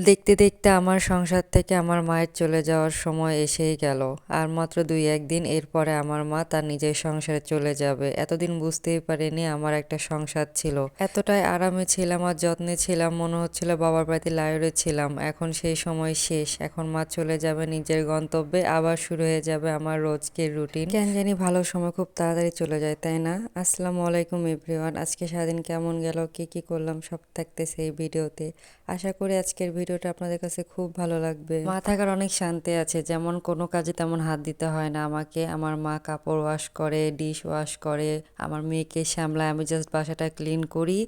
দেখতে দেখতে আমার সংসার থেকে আমার মায়ের চলে যাওয়ার সময় এসেই গেল। আর মাত্র ২-১ দিন এরপরে আমার মা তার নিজের সংসারে চলে যাবে। এতদিন বুঝতেই পারিনি আমার একটা সংসার ছিল। এতটাই আরামে ছিলাম আর যত্নে ছিলাম, মনে হচ্ছিল বাবার বাড়িতে লাইরে ছিলাম। এখন সেই সময় শেষ। এখন মা চলে যাবে নিজের গন্তব্যে, আবার শুরু হয়ে যাবে আমার রোজকের রুটিন। কেন জানি ভালো সময় খুব তাড়াতাড়ি চলে যায়, তাই না? আসসালামু আলাইকুম এভরিওয়ান। আজকে সারাদিন কেমন গেল, কি করলাম সব থাকতেছে এই ভিডিওতে। আশা করি আজকের ভিডিওটা আপনাদের কাছে খুব ভালো লাগবে। মা থাকার অনেক শান্তি আছে, যেমন কোনো কাজে তেমন হাত দিতে হয় না আমাকে। আমার মা কাপড় ওয়াশ করে, ডিশ ওয়াশ করে, আমার মেয়েকে সামলায়, আমি জাস্ট বাসাটা ক্লিন করি।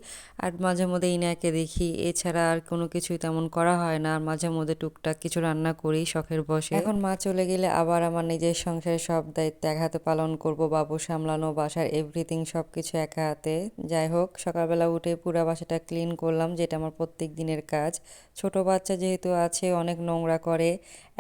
আর মাঝে মধ্যে ইনাকে দেখি, এছাড়া আর কোনো কিছুই তেমন করা হয় না। আর মাঝে মধ্যে টুকটাক কিছু রান্না করি শখের বসে। এখন মা চলে গেলে আবার আমার নিজের সংসারের সব দায়িত্ব এক হাতে পালন করব, বাবু সামলানো, বাসার এভরিথিং সবকিছু একা হাতে। যাই হোক, সকালবেলা উঠে পুরো বাসাটা ক্লিন করলাম, যেটা আমার প্রত্যেক দিনের কাজ। ছোট বাচ্চা যেহেতু আছে, অনেক নোংরা করে।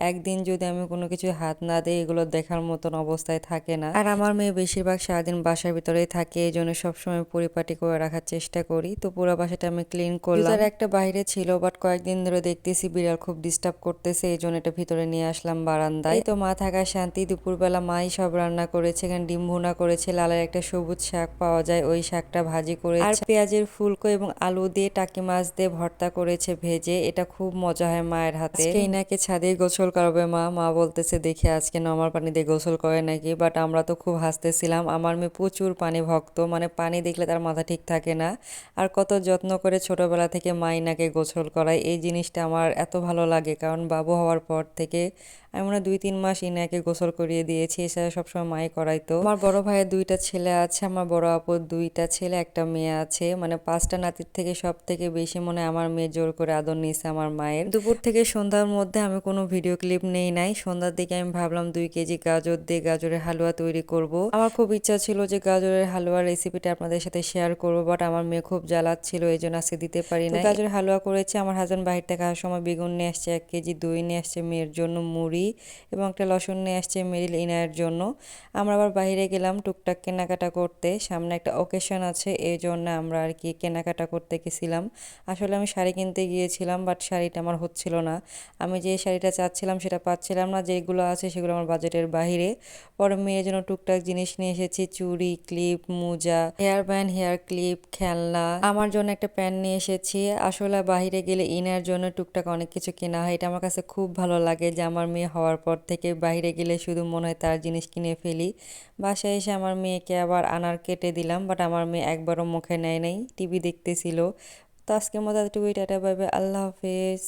একদিন যদি আমি কোনো কিছু হাত না দিই, এগুলো দেখার মতন অবস্থায় থাকে না। আর আমার মেয়ে বেশিরভাগ সারাদিন বাসার ভিতরেই থাকে, এই জন্য সবসময় পরিপাটি করে রাখার চেষ্টা করি। তো পুরো বাসাটা আমি ক্লিন করলাম। জুতার একটা বাইরে ছিল, বাট কয়েকদিন ধরে দেখতেছি বিড়াল খুব ডিস্টার্ব করতেছে, এই জন্য এটা ভিতরে নিয়ে আসলাম বারান্দায়। এই তো মা থাকার শান্তি। দুপুরবেলা মাই সব রান্না করেছে। এখানে ডিম ভুনা করেছে, লালের একটা সবুজ শাক পাওয়া যায়, ওই শাকটা ভাজি করেছে, আর পেঁয়াজের ফুলকো এবং আলু দিয়ে টাকি মাছ দিয়ে ভর্তা করেছে ভেজে। এটা খুব মজা হয় মায়ের হাতে। আজকে ইনাকে ছাদে গোসল করাবে মা বলতেছে দেখি আজকে নর্মাল পানি দিয়ে গোসল করে নাকি, বাট আমরা তো খুব হাসতেছিলাম। আমার মেয়ে প্রচুর পানি ভক্ত, মানে পানি দেখলে তার মাথা ঠিক থাকে না। আর কত যত্ন করে ছোটবেলা থেকে মা ইনাকে গোসল করায়, এই জিনিসটা আমার এত ভালো লাগে। কারণ বাবু হওয়ার পর থেকে আমি মনে হয় ২-৩ মাস ইনাকে গোসল করিয়ে দিয়েছি, এছাড়া সবসময় মাই করাইতো। আমার বড় ভাইয়ের ২টা ছেলে আছে, আমার বড় আপুর 2টা ছেলে, একটা মেয়ে আছে। মানে 5টা নাতির থেকে সব থেকে বেশি মনে হয় আমার মেয়ে জোর করে আদর নিয়েছে আমার মায়ের। দুপুর থেকে সন্ধ্যার মধ্যে আমি কোনো ভিডিও ক্লিপ নেই নাই। সন্ধ্যার দিকে আমি ভাবলাম 2 কেজি গাজর দিয়ে গাজরের হালুয়া তৈরি করব। আমার খুব ইচ্ছা ছিল যে গাজরের হালুয়ার রেসিপিটা আপনাদের সাথে শেয়ার করব, বাট আমার মেয়ে খুব জ্বালাচ্ছিল, এই জন্য আজকে দিতে পারি না। গাজরের হালুয়া করেছে। আমার হাজবেন্ড বাহির থেকে আসার সময় বেগুন নিয়ে আসছে 1 কেজি, দই নিয়ে আসছে মেয়ের জন্য, মুড়ি এবং একটা লসুন নিয়ে আসছে মেরিল ইনায়ের জন্য। আমরা আবার বাইরে গেলাম টুকটাক কেনাকাটা করতে, সামনে একটা অকেশন আছে, এই জন্য আমরা আর কি কেনাকাটা করতে গেছিলাম। আসলে আমি শাড়ি কিনতে গিয়েছিলাম, বাট শাড়িটা আমার হচ্ছিল না। আমি যে শাড়িটা চাচ্ছিলাম সেটা পাচ্ছিলাম না, যেগুলো আছে সেগুলো আমার বাজেটের বাইরে। পরে মেয়ের জন্য টুকটাক জিনিস নিয়ে এসেছি, চুড়ি, ক্লিপ, মোজা, হেয়ার ব্যান্ড, হেয়ার ক্লিপ, খেলনা। আমার জন্য একটা প্যান্ট নিয়ে এসেছি। আসলে বাইরে গেলে ইনার জন্য টুকটাক অনেক কিছু কেনা হয়, এটা আমার কাছে খুব ভালো লাগে যে আমার মেয়ে হওয়ার পর থেকে বাইরে গেলে শুধু মনে হয় তার জিনিস কিনে ফেলি। বাসায় এসে আমার মেয়েকে আবার আনার কেটে দিলাম, বাট আমার মেয়ে একবারও মুখে নেয় নাই, টিভি দেখতেছিল। তো আজকের মতো এতটুকুই, টাটা বাই বাই, আল্লাহ হাফেজ।